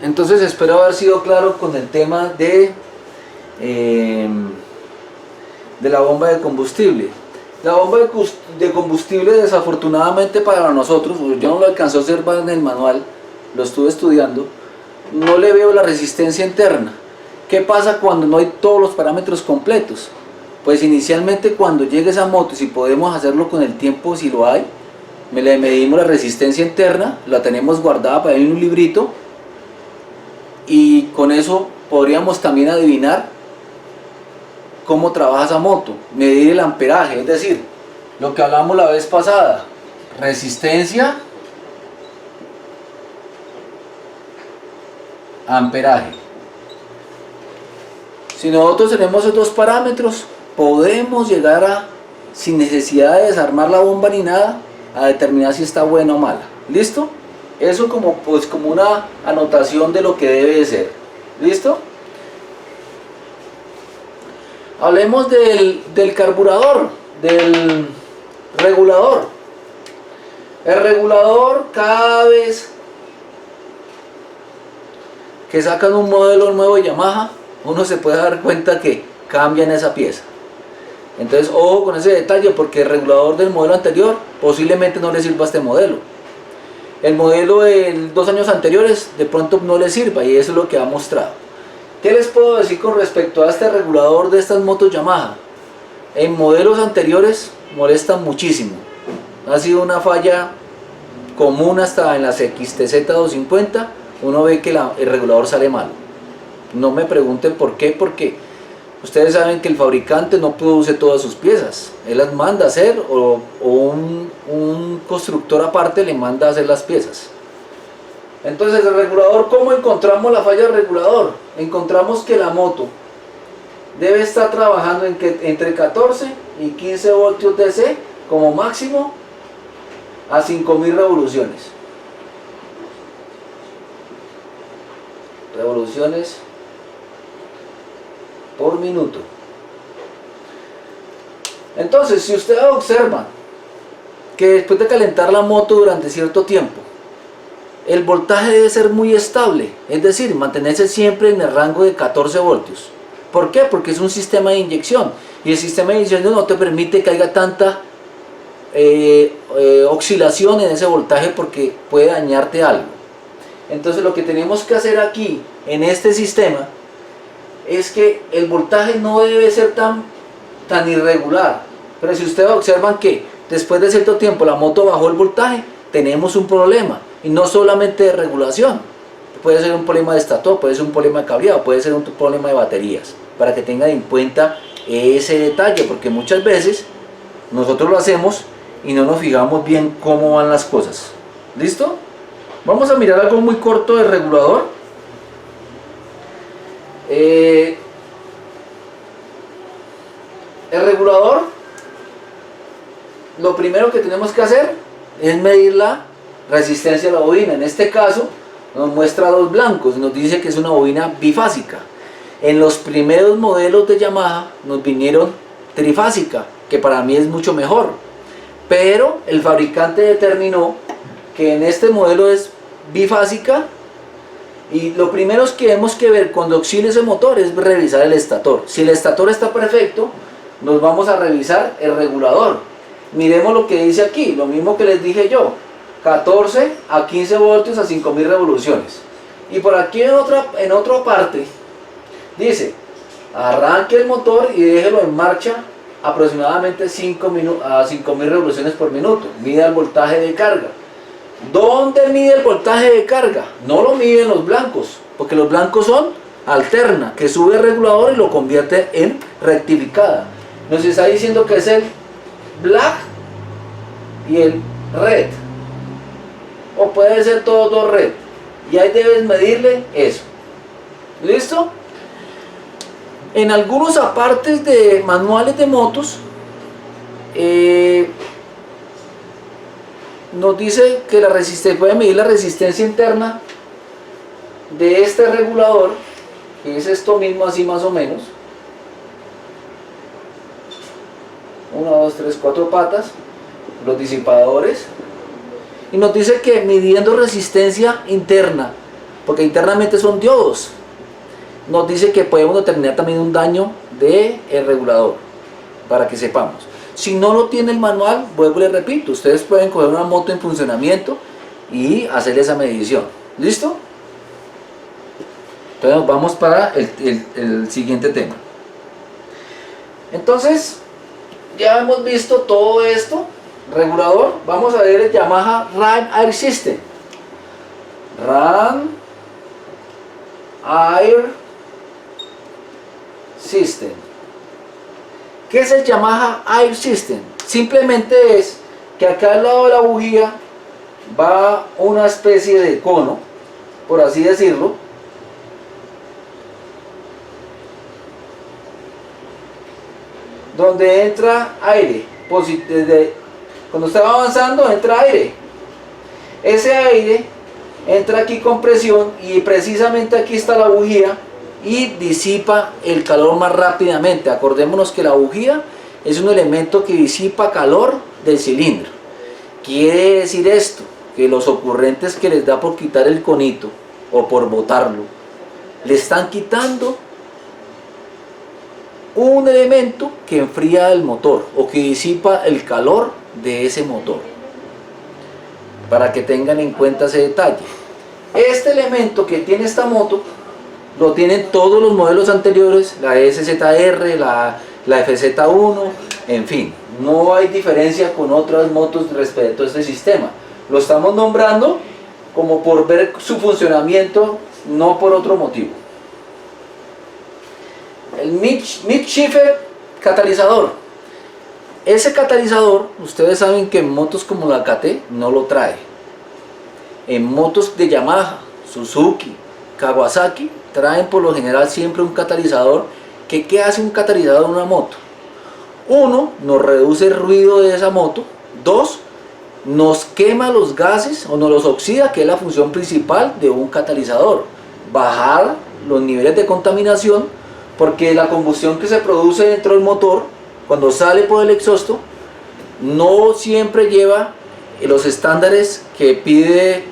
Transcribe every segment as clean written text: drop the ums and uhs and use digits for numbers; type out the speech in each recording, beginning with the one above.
Entonces espero haber sido claro con el tema de la bomba de combustible. La bomba de combustible, desafortunadamente para nosotros, yo no lo alcancé a observar en el manual, lo estuve estudiando, no le veo la resistencia interna. ¿Qué pasa cuando no hay todos los parámetros completos? Pues inicialmente cuando llegue esa moto, si podemos hacerlo con el tiempo, si lo hay, le medimos la resistencia interna, la tenemos guardada para ir en un librito, y con eso podríamos también adivinar cómo trabaja esa moto, medir el amperaje, es decir, lo que hablamos la vez pasada, resistencia, amperaje. Si nosotros tenemos esos dos parámetros, podemos llegar a, sin necesidad de desarmar la bomba ni nada, a determinar si está buena o mala. ¿Listo? Eso como una anotación de lo que debe de ser. ¿Listo? Hablemos del carburador, del regulador. El regulador, cada vez que sacan un modelo nuevo de Yamaha, uno se puede dar cuenta que cambian esa pieza. Entonces ojo con ese detalle, porque el regulador del modelo anterior posiblemente no le sirva a este modelo. El modelo de 2 años anteriores de pronto no le sirva, y eso es lo que ha mostrado. ¿Qué les puedo decir con respecto a este regulador de estas motos Yamaha? En modelos anteriores molestan muchísimo. Ha sido una falla común hasta en las XTZ 250. Uno ve que el regulador sale malo. No me pregunten por qué, porque ustedes saben que el fabricante no produce todas sus piezas. Él las manda a hacer, o un constructor aparte le manda a hacer las piezas. Entonces el regulador, ¿cómo encontramos la falla del regulador? Encontramos que la moto debe estar trabajando entre 14 y 15 voltios DC como máximo a 5000 revoluciones. Revoluciones por minuto. Entonces, si ustedes observan que después de calentar la moto durante cierto tiempo, el voltaje debe ser muy estable, es decir, mantenerse siempre en el rango de 14 voltios. ¿Por qué? Porque es un sistema de inyección, y el sistema de inyección no te permite que haya tanta oscilación en ese voltaje, porque puede dañarte algo. Entonces lo que tenemos que hacer aquí en este sistema es que el voltaje no debe ser tan irregular. Pero si ustedes observan que después de cierto tiempo la moto bajó el voltaje, tenemos un problema, y no solamente de regulación. Puede ser un problema de estator, puede ser un problema de cableado, puede ser un problema de baterías, para que tengan en cuenta ese detalle, porque muchas veces nosotros lo hacemos y no nos fijamos bien cómo van las cosas. ¿Listo? Vamos a mirar algo muy corto del regulador. El regulador, lo primero que tenemos que hacer es medir la resistencia de la bobina. En este caso nos muestra dos blancos, nos dice que es una bobina bifásica. En los primeros modelos de Yamaha nos vinieron trifásica, que para mí es mucho mejor, pero el fabricante determinó que en este modelo es bifásica, y lo primero que tenemos que ver cuando oscile ese motor es revisar el estator. Si el estator está perfecto, nos vamos a revisar el regulador. Miremos lo que dice aquí, lo mismo que les dije yo, 14 a 15 voltios a 5000 revoluciones. Y por aquí en otra parte dice, arranque el motor y déjelo en marcha aproximadamente 5000 revoluciones por minuto. Mida el voltaje de carga. ¿Dónde mide el voltaje de carga? No lo miden los blancos, porque los blancos son alterna, que sube el regulador y lo convierte en rectificada. Nos está diciendo que es el black y el red, o puede ser todos dos red, y ahí debes medirle eso. ¿Listo? En algunos apartes de manuales de motos nos dice que puede medir la resistencia interna de este regulador, que es esto mismo, así más o menos. 1, 2, 3, 4 patas, los disipadores, y nos dice que midiendo resistencia interna porque internamente son diodos. Nos dice que podemos determinar también un daño del regulador, para que sepamos. Si no lo tiene el manual, vuelvo y les repito, ustedes pueden coger una moto en funcionamiento y hacer esa medición. ¿Listo? Entonces vamos para el siguiente tema. Entonces, ya hemos visto todo esto, regulador. Vamos a ver el Yamaha RAM Air System. RAM Air System. ¿Qué es el Yamaha Air System? Simplemente es que acá al lado de la bujía va una especie de cono, por así decirlo, donde entra aire. Cuando está avanzando entra aire. Ese aire entra aquí con presión y precisamente aquí está la bujía y disipa el calor más rápidamente. Acordémonos que la bujía es un elemento que disipa calor del cilindro. Quiere decir esto, que los ocurrentes que les da por quitar el conito o por botarlo, le están quitando un elemento que enfría el motor o que disipa el calor de ese motor, para que tengan en cuenta ese detalle. Este elemento que tiene esta moto lo tienen todos los modelos anteriores, la SZR, la FZ1, en fin, no hay diferencia con otras motos respecto a este sistema. Lo estamos nombrando como por ver su funcionamiento, no por otro motivo. El Midshifter catalizador. Ese catalizador, ustedes saben que en motos como la KT no lo trae. En motos de Yamaha, Suzuki, Kawasaki, traen por lo general siempre un catalizador. ¿Qué hace un catalizador en una moto? Uno, nos reduce el ruido de esa moto. Dos, nos quema los gases o nos los oxida, que es la función principal de un catalizador. Bajar los niveles de contaminación, porque la combustión que se produce dentro del motor, cuando sale por el exhausto, no siempre lleva los estándares que pide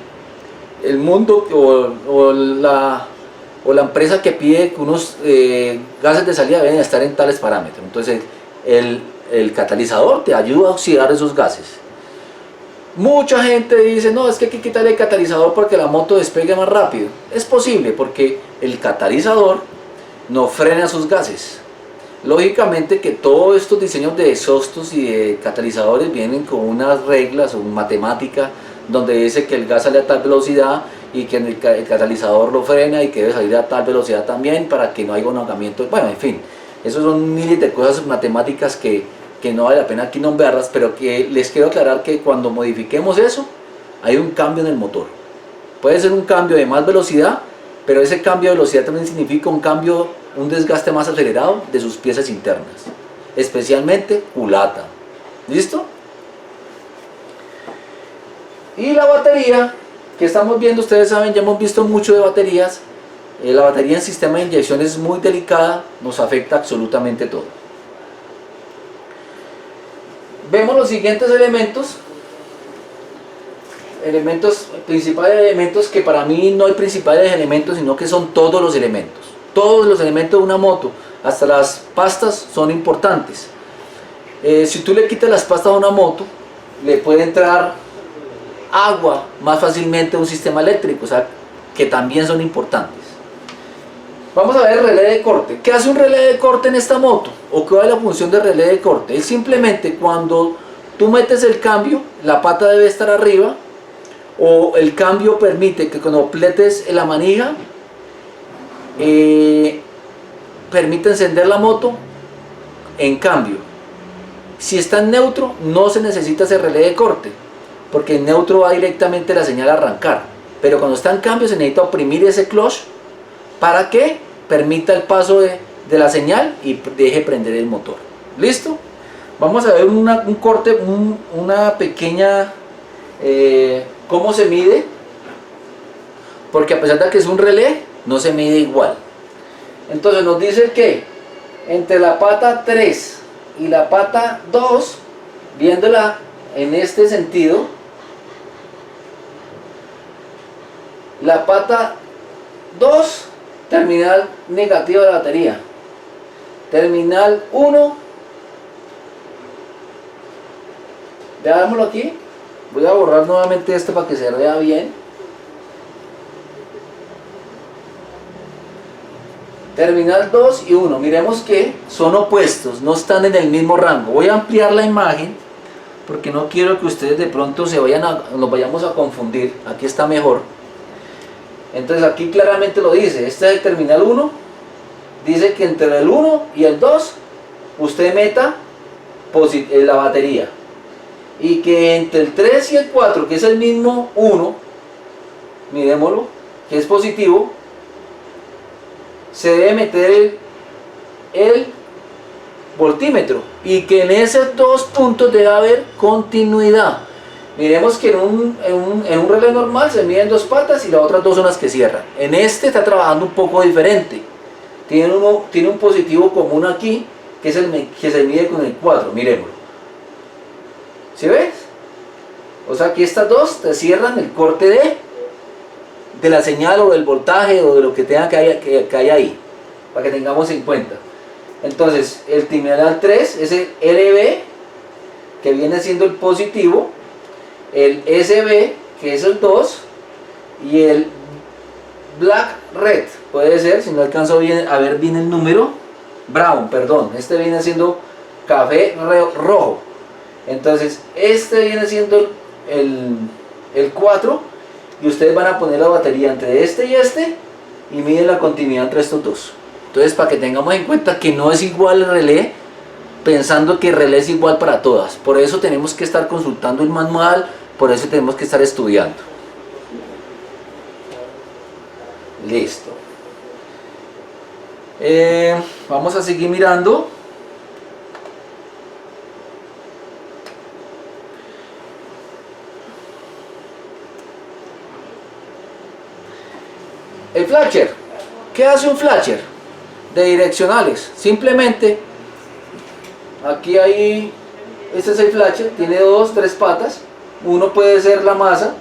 el mundo o la empresa que pide que unos gases de salida deben estar en tales parámetros. Entonces el catalizador te ayuda a oxidar esos gases. Mucha gente dice, no, es que hay que quitarle el catalizador porque la moto despegue más rápido. Es posible, porque el catalizador no frena sus gases. Lógicamente que todos estos diseños de exhaustos y de catalizadores vienen con unas reglas o matemática donde dice que el gas sale a tal velocidad y que el catalizador lo frena y que debe salir a tal velocidad también para que no haya un ahogamiento. Bueno, en fin, esos son miles de cosas matemáticas que no vale la pena aquí nombrarlas, pero que les quiero aclarar que cuando modifiquemos eso, hay un cambio en el motor. Puede ser un cambio de más velocidad, pero ese cambio de velocidad también significa un desgaste más acelerado de sus piezas internas, especialmente culata. ¿Listo? Y la batería que estamos viendo, ustedes saben, ya hemos visto mucho de baterías. La batería en sistema de inyección es muy delicada, nos afecta absolutamente todo. Vemos los siguientes principales elementos, que para mí no hay principales elementos, sino que son todos los elementos. Todos los elementos de una moto, hasta las pastas, son importantes. Si tú le quitas las pastas a una moto, le puede entrar agua más fácilmente a un sistema eléctrico, o sea, que también son importantes. Vamos a ver el relé de corte. ¿Qué hace un relé de corte en esta moto? ¿O qué es la función del relé de corte? Es simplemente cuando tú metes el cambio, la pata debe estar arriba, o el cambio permite que cuando pletes la manija, permite encender la moto. En cambio, si está en neutro, no se necesita ese relé de corte, porque en neutro va directamente la señal a arrancar. Pero cuando está en cambio, se necesita oprimir ese clutch para que permita el paso de la señal y deje prender el motor. ¿Listo? Vamos a ver un corte, una pequeña cómo se mide, porque a pesar de que es un relé, no se mide igual. Entonces nos dice que entre la pata 3 y la pata 2, viéndola en este sentido, la pata 2, terminal negativa de la batería. Terminal 1, veámoslo aquí. Voy a borrar nuevamente esto para que se vea bien. Terminal 2 y 1, miremos que son opuestos, no están en el mismo rango. Voy a ampliar la imagen porque no quiero que ustedes de pronto nos vayamos a confundir. Aquí está mejor. Entonces aquí claramente lo dice, este es el terminal 1, dice que entre el 1 y el 2 usted meta la batería, y que entre el 3 y el 4, que es el mismo 1, miremoslo, que es positivo, se debe meter el voltímetro, y que en esos dos puntos debe haber continuidad. Miremos que en un relé normal se miden dos patas y las otras dos son las que cierran. En este está trabajando un poco diferente. Tiene un positivo común aquí, que es el que se mide con el 4, miremoslo. ¿Sí ves? O sea que estas dos te cierran el corte de la señal o del voltaje o de lo que tenga que haya ahí, para que tengamos en cuenta. Entonces el terminal 3 es el LB, que viene siendo el positivo, el SB, que es el 2, y el Black Red, puede ser, si no alcanzo a ver bien el número, Brown, perdón, este viene siendo café rojo. Entonces este viene siendo el 4, y ustedes van a poner la batería entre este y miden la continuidad entre estos dos. Entonces, para que tengamos en cuenta que no es igual el relé, pensando que el relé es igual para todas. Por eso tenemos que estar consultando el manual, por eso tenemos que estar estudiando. Listo. Vamos a seguir mirando. El flasher. ¿Qué hace un flasher? De direccionales. Simplemente, aquí hay, este es el flasher, tiene 2, 3 patas. Uno puede ser la masa,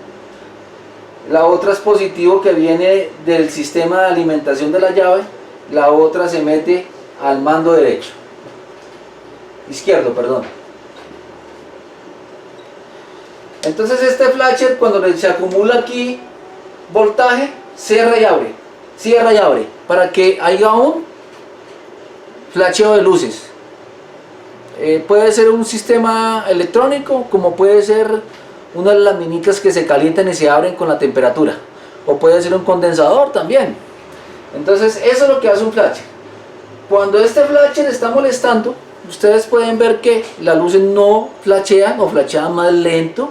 la otra es positivo, que viene del sistema de alimentación de la llave, la otra se mete al mando derecho, izquierdo, perdón. Entonces este flasher, cuando se acumula aquí voltaje, cierra y abre, para que haya un flasheo de luces. Puede ser un sistema electrónico, como puede ser una de las minicas que se calientan y se abren con la temperatura, o puede ser un condensador también. Entonces eso es lo que hace un flasher. Cuando este flasher está molestando, ustedes pueden ver que las luces no flashean o flashean más lento,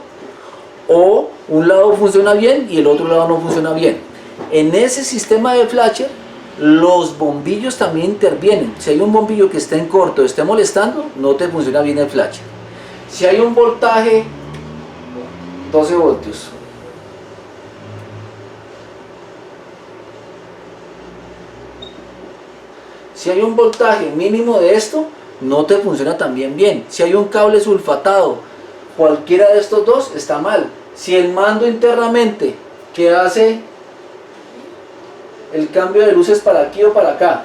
o un lado funciona bien y el otro lado no funciona bien. En ese sistema de flasher, los bombillos también intervienen. Si hay un bombillo que esté en corto, esté molestando, no te funciona bien el flasher. Si hay un voltaje 12 voltios, si hay un voltaje mínimo de esto, no te funciona también bien. Si hay un cable sulfatado, cualquiera de estos dos está mal. Si el mando internamente que hace el cambio de luces para aquí o para acá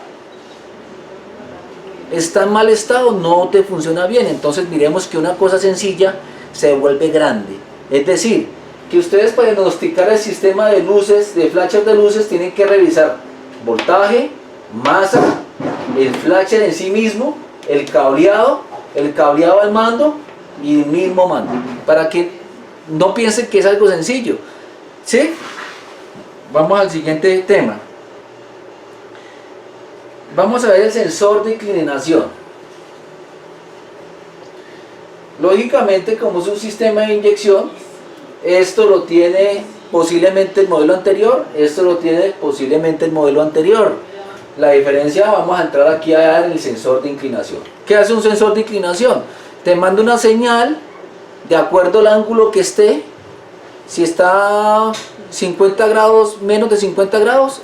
está en mal estado, no te funciona bien. Entonces miremos que una cosa sencilla se vuelve grande. Es decir, que ustedes, para diagnosticar el sistema de luces, de flasher de luces, tienen que revisar voltaje, masa, el flasher en sí mismo, el cableado al mando y el mismo mando, para que no piensen que es algo sencillo. ¿Sí? Vamos al siguiente tema. Vamos a ver el sensor de inclinación. Lógicamente, como es un sistema de inyección, esto lo tiene posiblemente el modelo anterior, esto lo tiene posiblemente el modelo anterior. La diferencia, vamos a entrar aquí a dar el sensor de inclinación. ¿Qué hace un sensor de inclinación? Te manda una señal de acuerdo al ángulo que esté. Si está 50 grados, menos de 50 grados,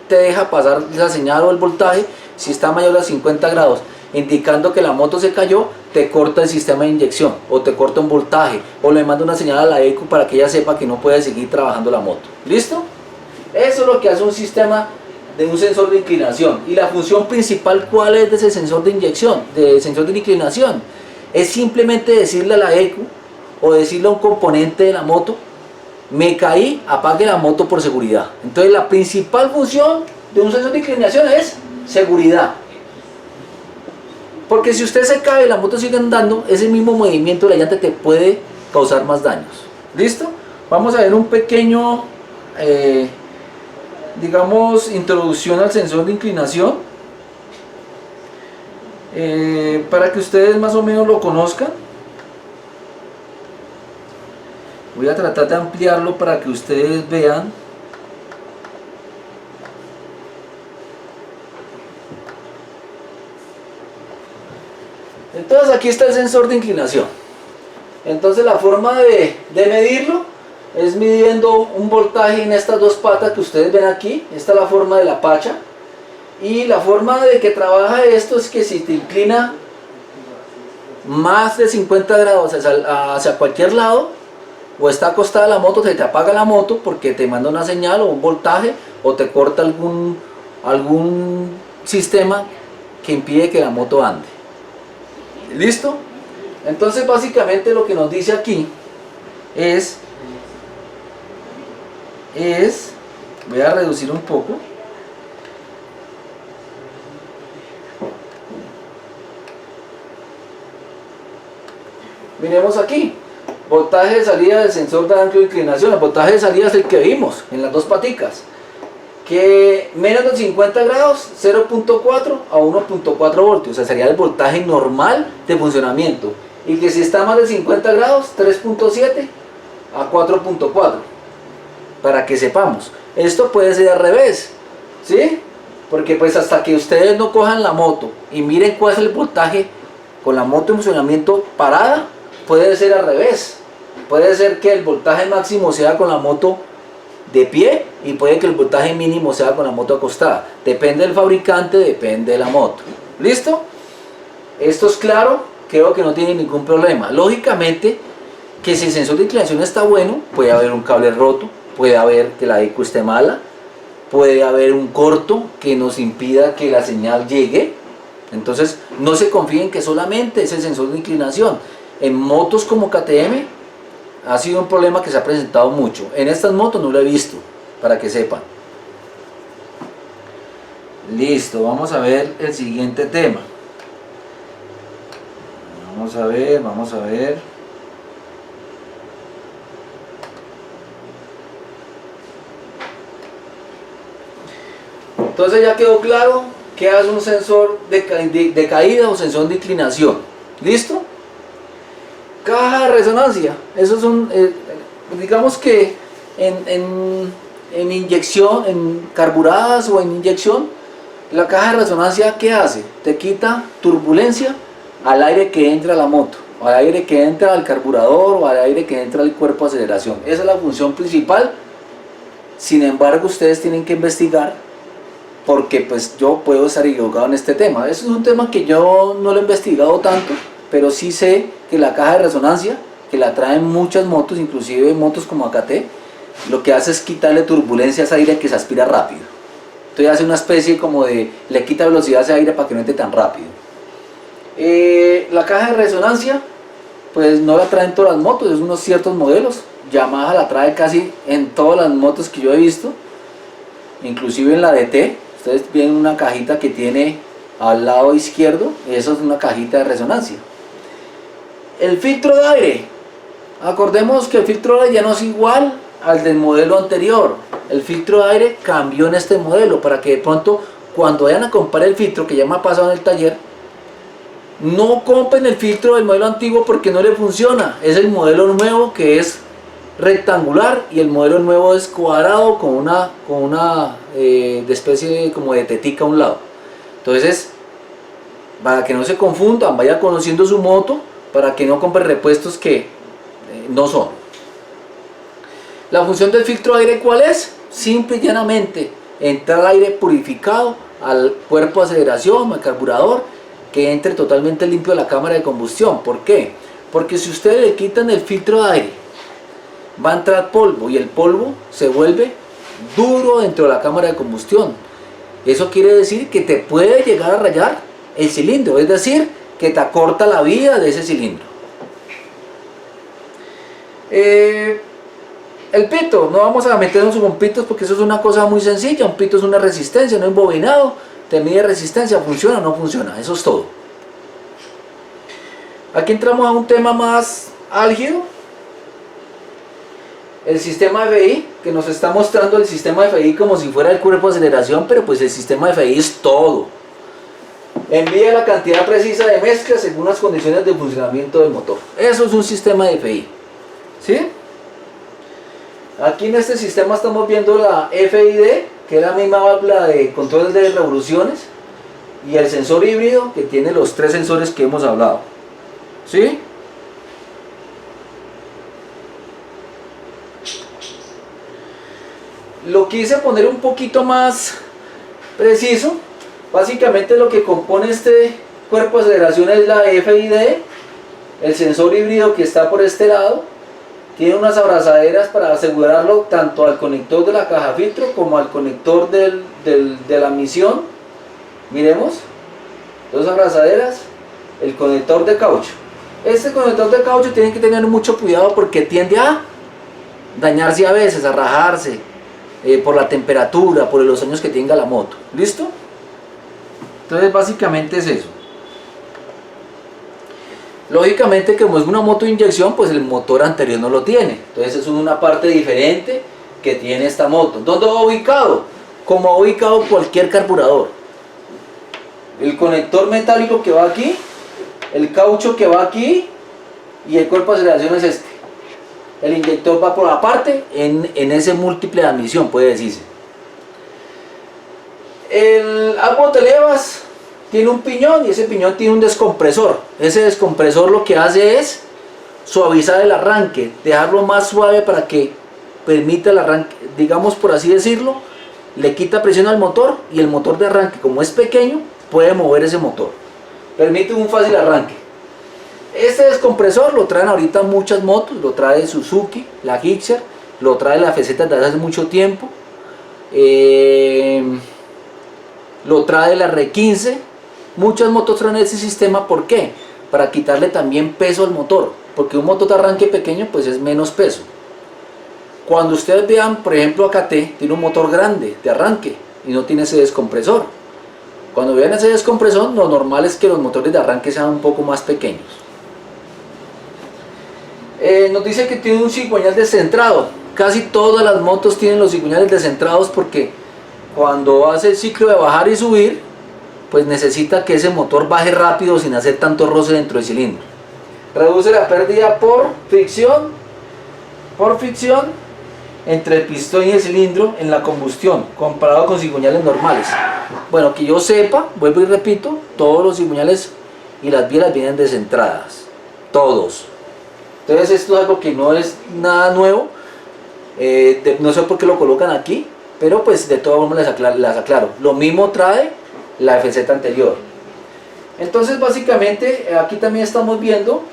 te deja pasar la señal o el voltaje. Si está mayor a 50 grados, indicando que la moto se cayó, te corta el sistema de inyección, o te corta un voltaje, o le manda una señal a la ECU para que ella sepa que no puede seguir trabajando la moto. ¿Listo? Eso es lo que hace un sistema de un sensor de inclinación. Y la función principal, ¿cuál es de ese sensor de inyección, de sensor de inclinación? Es simplemente decirle a la ECU o decirle a un componente de la moto: me caí, apague la moto por seguridad. Entonces la principal función de un sensor de inclinación es seguridad. Porque si usted se cae y la moto sigue andando, ese mismo movimiento de la llanta te puede causar más daños. ¿Listo? Vamos a ver un pequeño, digamos, introducción al sensor de inclinación, para que ustedes más o menos lo conozcan. Voy a tratar de ampliarlo para que ustedes vean. Entonces aquí está el sensor de inclinación. Entonces la forma de medirlo es midiendo un voltaje en estas dos patas que ustedes ven aquí. Esta es la forma de la pacha. Y la forma de que trabaja esto es que si te inclina más de 50 grados hacia cualquier lado, o está acostada la moto, se te apaga la moto porque te manda una señal o un voltaje, o te corta algún sistema que impide que la moto ande. ¿Listo? Entonces básicamente lo que nos dice aquí es, voy a reducir un poco. Miremos aquí, voltaje de salida del sensor de ancla de inclinación. El voltaje de salida es el que vimos en las dos paticas, que menos de 50 grados, 0.4 a 1.4 voltios, o sea, sería el voltaje normal de funcionamiento. Y que si está más de 50 grados, 3.7 a 4.4, para que sepamos. Esto puede ser al revés, ¿sí? Porque pues hasta que ustedes no cojan la moto y miren cuál es el voltaje con la moto en funcionamiento parada, puede ser al revés. Puede ser que el voltaje máximo sea con la moto de pie y puede que el voltaje mínimo sea con la moto acostada. Depende del fabricante, depende de la moto. ¿Listo? Esto es claro, creo que no tiene ningún problema. Lógicamente que si el sensor de inclinación está bueno, puede haber un cable roto, puede haber que la ECU esté mala, puede haber un corto que nos impida que la señal llegue. Entonces no se confíen que solamente es el sensor de inclinación. En motos como KTM ha sido un problema que se ha presentado mucho. En estas motos no lo he visto, para que sepan. Listo, vamos a ver el siguiente tema. Vamos a ver. Entonces ya quedó claro qué hace un sensor de caída o sensor de inclinación. ¿Listo? Caja de resonancia. Eso es un, digamos que en inyección, en carburadas o en inyección, la caja de resonancia, ¿qué hace? Te quita turbulencia al aire que entra a la moto, o al aire que entra al carburador, o al aire que entra al cuerpo de aceleración. Esa es la función principal. Sin embargo, ustedes tienen que investigar, porque pues yo puedo estar equivocado en este tema. Eso es un tema que yo no lo he investigado tanto, pero sí sé que la caja de resonancia, que la traen muchas motos, inclusive motos como AKT, lo que hace es quitarle turbulencia a ese aire que se aspira rápido. Entonces hace una especie como de, le quita velocidad a ese aire para que no entre tan rápido. La caja de resonancia, pues no la traen todas las motos, es unos ciertos modelos. Yamaha la trae casi en todas las motos que yo he visto, inclusive en la DT. Ustedes ven una cajita que tiene al lado izquierdo, eso es una cajita de resonancia. El filtro de aire, acordemos que el filtro de aire ya no es igual al del modelo anterior. El filtro de aire cambió en este modelo, para que de pronto cuando vayan a comprar el filtro, que ya me ha pasado en el taller, no compren el filtro del modelo antiguo porque no le funciona. Es el modelo nuevo que es rectangular, y el modelo nuevo es cuadrado con una de especie como de tetica a un lado. Entonces, para que no se confundan, vaya conociendo su moto, para que no compre repuestos que no son. La función del filtro de aire, ¿cuál es? Simple y llanamente entrar aire purificado al cuerpo de aceleración, al carburador, que entre totalmente limpio a la cámara de combustión. ¿Por qué? Porque si ustedes le quitan el filtro de aire, va a entrar polvo, y el polvo se vuelve duro dentro de la cámara de combustión. Eso quiere decir que te puede llegar a rayar el cilindro, es decir, que te acorta la vida de ese cilindro. El pito, no vamos a meternos con pitos porque eso es una cosa muy sencilla. Un pito es una resistencia, no embobinado, te mide resistencia, funciona o no funciona, eso es todo. Aquí entramos a un tema más álgido, el sistema FI, que nos está mostrando el sistema FI como si fuera el cuerpo de aceleración, pero pues el sistema FI es todo. Envía la cantidad precisa de mezcla según las condiciones de funcionamiento del motor. Eso es un sistema de FI, ¿sí? Aquí en este sistema estamos viendo la FID, que es la misma válvula de control de revoluciones, y el sensor híbrido, que tiene los tres sensores que hemos hablado, ¿sí? Lo quise poner un poquito más preciso. Básicamente lo que compone este cuerpo de aceleración es la FID, el sensor híbrido que está por este lado, tiene unas abrazaderas para asegurarlo tanto al conector de la caja filtro como al conector de la admisión. Miremos, dos abrazaderas, el conector de caucho. Este conector de caucho tiene que tener mucho cuidado porque tiende a dañarse a veces, a rajarse, por la temperatura, por los años que tenga la moto. ¿Listo? Entonces básicamente es eso. Lógicamente, como es una moto de inyección, pues el motor anterior no lo tiene. Entonces es una parte diferente que tiene esta moto. ¿Dónde va ubicado? Como va ubicado cualquier carburador. El conector metálico que va aquí, el caucho que va aquí y el cuerpo de aceleración es este. El inyector va por aparte en ese múltiple de admisión, puede decirse. El árbol de levas tiene un piñón y ese piñón tiene un descompresor. Ese descompresor lo que hace es suavizar el arranque, dejarlo más suave para que permita el arranque, digamos por así decirlo, le quita presión al motor y el motor de arranque, como es pequeño, puede mover ese motor. Permite un fácil arranque. Este descompresor lo traen ahorita muchas motos, lo trae Suzuki, la Gixxer, lo trae la FZ desde hace mucho tiempo, lo trae la R15, muchas motos traen ese sistema. ¿Por qué? Para quitarle también peso al motor, porque un motor de arranque pequeño pues es menos peso. Cuando ustedes vean, por ejemplo, AKT tiene un motor grande de arranque y no tiene ese descompresor. Cuando vean ese descompresor, lo normal es que los motores de arranque sean un poco más pequeños. Nos dice que tiene un cigüeñal descentrado. Casi todas las motos tienen los cigüeñales descentrados porque cuando hace el ciclo de bajar y subir, pues necesita que ese motor baje rápido sin hacer tanto roce dentro del cilindro. Reduce la pérdida por fricción entre el pistón y el cilindro en la combustión, comparado con cigüeñales normales. Bueno, que yo sepa, vuelvo y repito, todos los cigüeñales y las bielas vienen descentradas, todos. Entonces esto es algo que no es nada nuevo, no sé por qué lo colocan aquí, pero pues de todas formas las aclaro. Lo mismo trae la FZ anterior. Entonces básicamente aquí también estamos viendo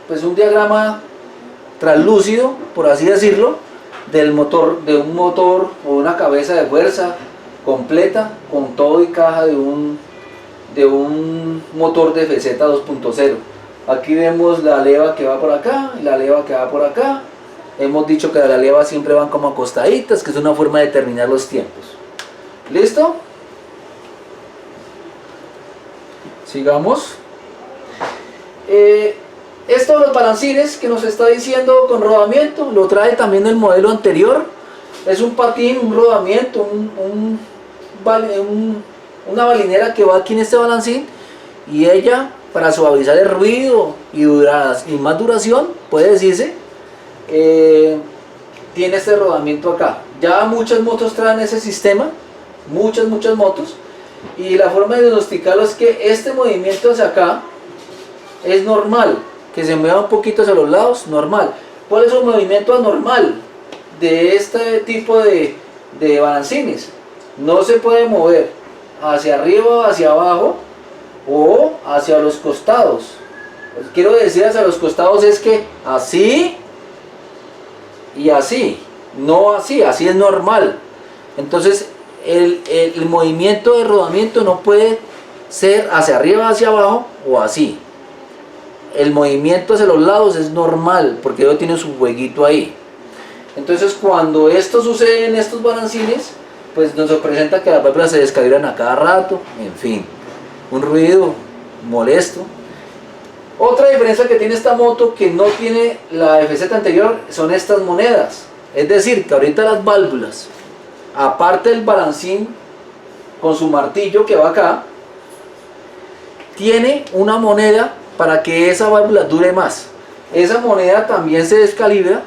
pues un diagrama translúcido, por así decirlo, del motor, de un motor o una cabeza de fuerza completa con todo y caja de un motor de FZ 2.0. Aquí vemos la leva que va por acá y la leva que va por acá. Hemos dicho que las levas siempre van como acostaditas, que es una forma de determinar los tiempos. ¿Listo? Sigamos. Esto de los balancines que nos está diciendo con rodamiento, lo trae también el modelo anterior. Es un patín, un rodamiento, una balinera que va aquí en este balancín, y ella, para suavizar el ruido y más duración, puede decirse, tiene este rodamiento acá. Ya muchas motos traen ese sistema, muchas motos, y la forma de diagnosticarlo es que este movimiento hacia acá es normal, que se mueva un poquito hacia los lados, normal. ¿Cuál es el movimiento anormal de este tipo de balancines? No se puede mover hacia arriba o hacia abajo o hacia los costados. Quiero decir hacia los costados es que así y así. no así, así es normal. Entonces el movimiento de rodamiento no puede ser hacia arriba, hacia abajo o así. El movimiento hacia los lados es normal porque ellos tienen su jueguito ahí. Entonces cuando esto sucede en estos balancines, pues nos presenta que las válvulas se descalibran a cada rato, en fin, un ruido molesto. Otra diferencia que tiene esta moto que no tiene la FZ anterior son estas monedas. Es decir, que ahorita las válvulas, aparte del balancín con su martillo que va acá, tiene una moneda para que esa válvula dure más. Esa moneda también se descalibra,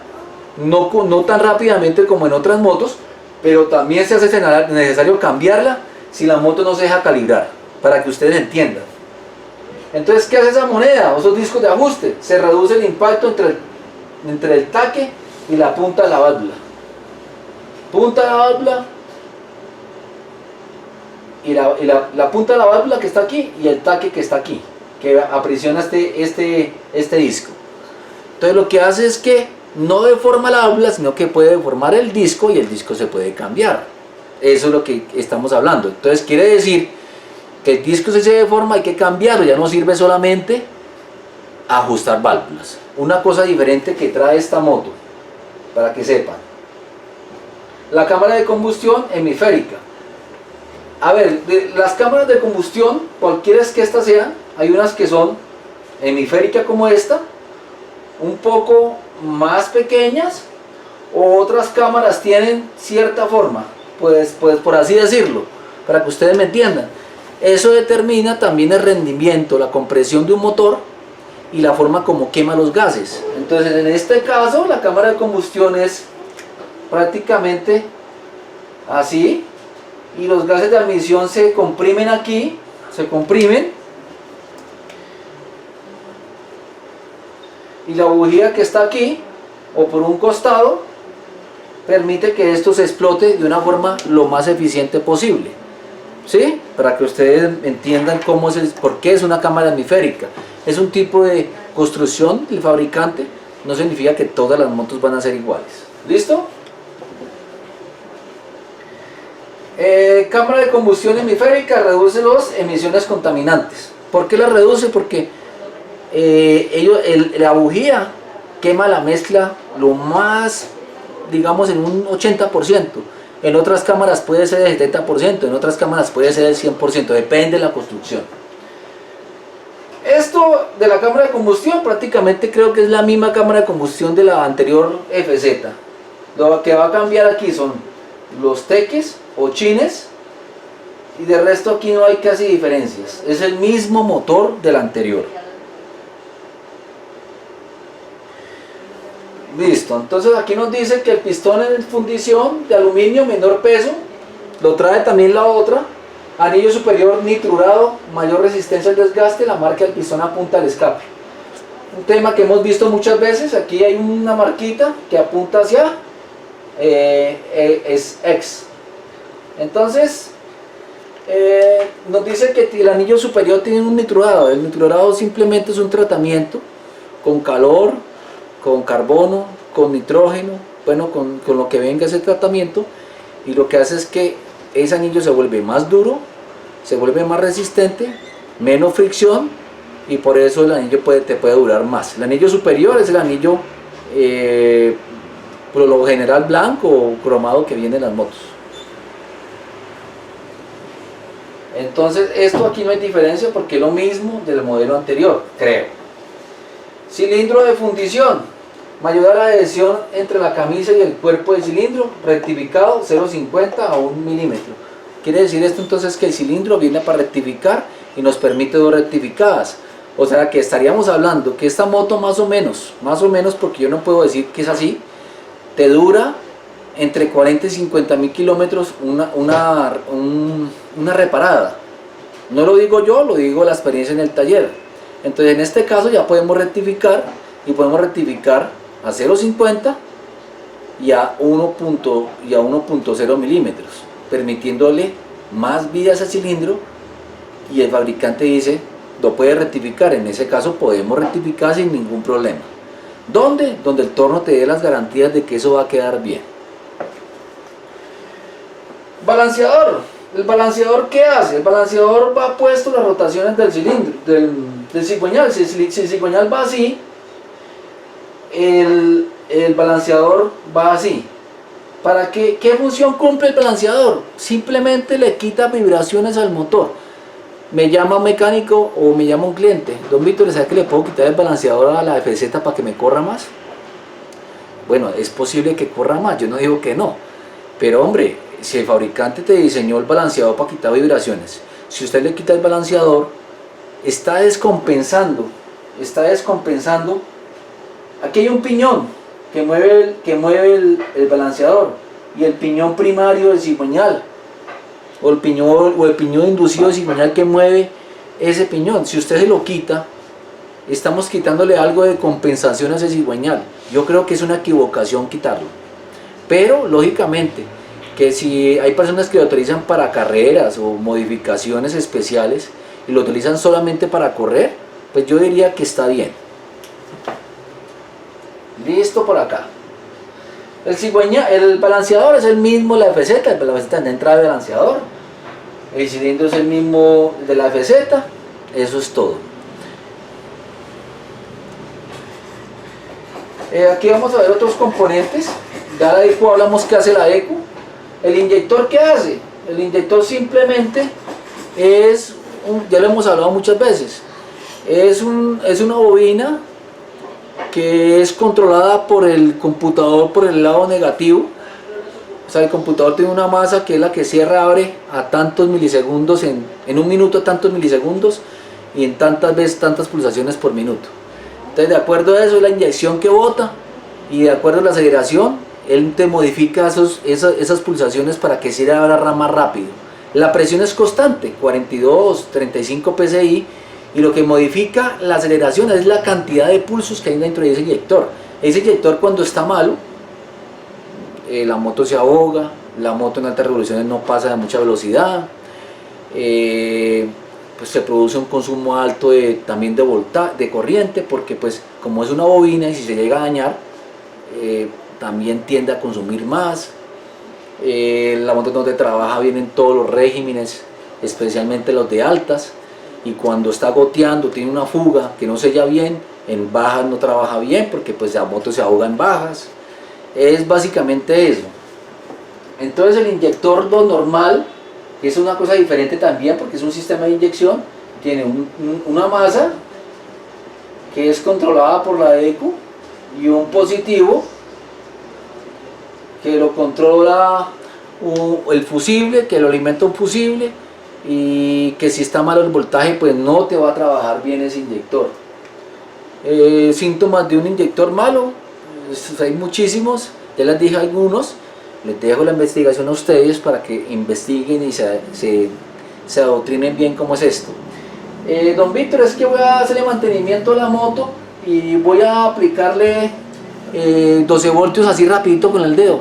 no tan rápidamente como en otras motos, pero también se hace necesario cambiarla si la moto no se deja calibrar, para que ustedes entiendan. Entonces, ¿qué hace esa moneda? Esos discos de ajuste, se reduce el impacto entre el taque y la punta de la válvula. Punta de la válvula y la punta de la válvula que está aquí y el taque que está aquí, que aprisiona este disco. Entonces lo que hace es que no deforma la válvula, sino que puede deformar el disco y el disco se puede cambiar. Eso es lo que estamos hablando. Entonces quiere decir que el disco si se deforma hay que cambiarlo, ya no sirve solamente ajustar válvulas. Una cosa diferente que trae esta moto, para que sepan. La cámara de combustión hemisférica. A ver, las cámaras de combustión, cualquiera que estas sean, hay unas que son hemisféricas como esta, un poco más pequeñas, o otras cámaras tienen cierta forma, pues por así decirlo, para que ustedes me entiendan. Eso determina también el rendimiento, la compresión de un motor y la forma como quema los gases. Entonces en este caso la cámara de combustión es prácticamente así, y los gases de admisión se comprimen aquí, se comprimen, y la bujía que está aquí o por un costado permite que esto se explote de una forma lo más eficiente posible, ¿sí? Para que ustedes entiendan por qué es una cámara hemisférica. Es un tipo de construcción del fabricante, no significa que todas las motos van a ser iguales. ¿Listo? Cámara de combustión hemisférica reduce las emisiones contaminantes. ¿Por qué la reduce? Porque la bujía quema la mezcla lo más, digamos, en un 80%. En otras cámaras puede ser del 70%, en otras cámaras puede ser del 100%, depende de la construcción. Esto de la cámara de combustión prácticamente creo que es la misma cámara de combustión de la anterior FZ. Lo que va a cambiar aquí son los teques o chines, y de resto aquí no hay casi diferencias, es el mismo motor del anterior. Listo, entonces aquí nos dice que el pistón en fundición de aluminio, menor peso, lo trae también la otra. Anillo superior nitrurado, mayor resistencia al desgaste, la marca del pistón apunta al escape. Un tema que hemos visto muchas veces, aquí hay una marquita que apunta hacia es X. Entonces nos dice que el anillo superior tiene un nitrurado. El nitrurado simplemente es un tratamiento con calor, con carbono, con nitrógeno, bueno, con lo que venga ese tratamiento, y lo que hace es que ese anillo se vuelve más duro, se vuelve más resistente, menos fricción, y por eso el anillo te puede durar más. El anillo superior es el anillo por lo general blanco o cromado que viene en las motos. Entonces esto aquí no hay diferencia porque es lo mismo del modelo anterior, creo. Cilindro de fundición, mayor la adhesión entre la camisa y el cuerpo del cilindro, rectificado 0,50 a 1 milímetro. Quiere decir esto entonces que el cilindro viene para rectificar y nos permite 2 rectificadas. O sea que estaríamos hablando que esta moto más o menos, porque yo no puedo decir que es así, te dura entre 40 y 50 mil kilómetros una reparada. No lo digo yo, lo digo la experiencia en el taller. Entonces en este caso ya podemos rectificar, y podemos rectificar a 0,50 y a 1.0 milímetros, permitiéndole más vida a ese cilindro, y el fabricante dice lo puede rectificar. En ese caso podemos rectificar sin ningún problema. ¿Dónde? Donde el torno te dé las garantías de que eso va a quedar bien. Balanceador. ¿El balanceador qué hace? El balanceador va puesto las rotaciones del cilindro, del cigüeñal. Si el cigüeñal va así, el balanceador va así. ¿Para qué función cumple el balanceador? Simplemente le quita vibraciones al motor. Me llama un mecánico o me llama un cliente: don Víctor, ¿sabe que le puedo quitar el balanceador a la FZ para que me corra más? Bueno, es posible que corra más, yo no digo que no, pero hombre, si el fabricante te diseñó el balanceador para quitar vibraciones, si usted le quita el balanceador, está descompensando. Aquí hay un piñón que mueve el balanceador, y el piñón primario del cigüeñal, o el piñón inducido del cigüeñal que mueve ese piñón. Si usted se lo quita, estamos quitándole algo de compensación a ese cigüeñal. Yo creo que es una equivocación quitarlo, pero lógicamente que si hay personas que lo utilizan para carreras o modificaciones especiales y lo utilizan solamente para correr, pues yo diría que está bien. Listo por acá. El balanceador es el mismo de la FZ, la FZ tiene entrada de balanceador, el cilindro es el mismo de la FZ, eso es todo. Aquí vamos a ver otros componentes. Ya la ECU hablamos qué hace la ECU. El inyector, ¿qué hace? El inyector simplemente es, ya lo hemos hablado muchas veces, es una bobina que es controlada por el computador por el lado negativo. O sea, el computador tiene una masa que es la que cierra, abre a tantos milisegundos, en un minuto a tantos milisegundos, y en tantas veces tantas pulsaciones por minuto. Entonces, de acuerdo a eso es la inyección que bota, y de acuerdo a la aceleración él te modifica esas pulsaciones para que se abra más rápido. La presión es constante, 42, 35 psi, y lo que modifica la aceleración es la cantidad de pulsos que hay dentro de ese inyector. Ese inyector, cuando está malo, la moto se ahoga, la moto en altas revoluciones no pasa de mucha velocidad, pues se produce un consumo alto también de corriente, porque pues como es una bobina y si se llega a dañar, también tiende a consumir más. La moto no te trabaja bien en todos los regímenes, especialmente los de altas, y cuando está goteando, tiene una fuga que no sella bien, en bajas no trabaja bien porque pues la moto se ahoga en bajas. Es básicamente eso. Entonces el inyector normal, que es una cosa diferente también porque es un sistema de inyección, tiene una masa que es controlada por la ECU y un positivo que lo controla el fusible, que lo alimenta un fusible, y que si está malo el voltaje pues no te va a trabajar bien ese inyector. Síntomas de un inyector malo, pues, hay muchísimos, ya les dije algunos, les dejo la investigación a ustedes para que investiguen y se adoctrinen bien cómo es esto. Don Víctor, es que voy a hacerle mantenimiento a la moto y voy a aplicarle 12 voltios así rapidito con el dedo.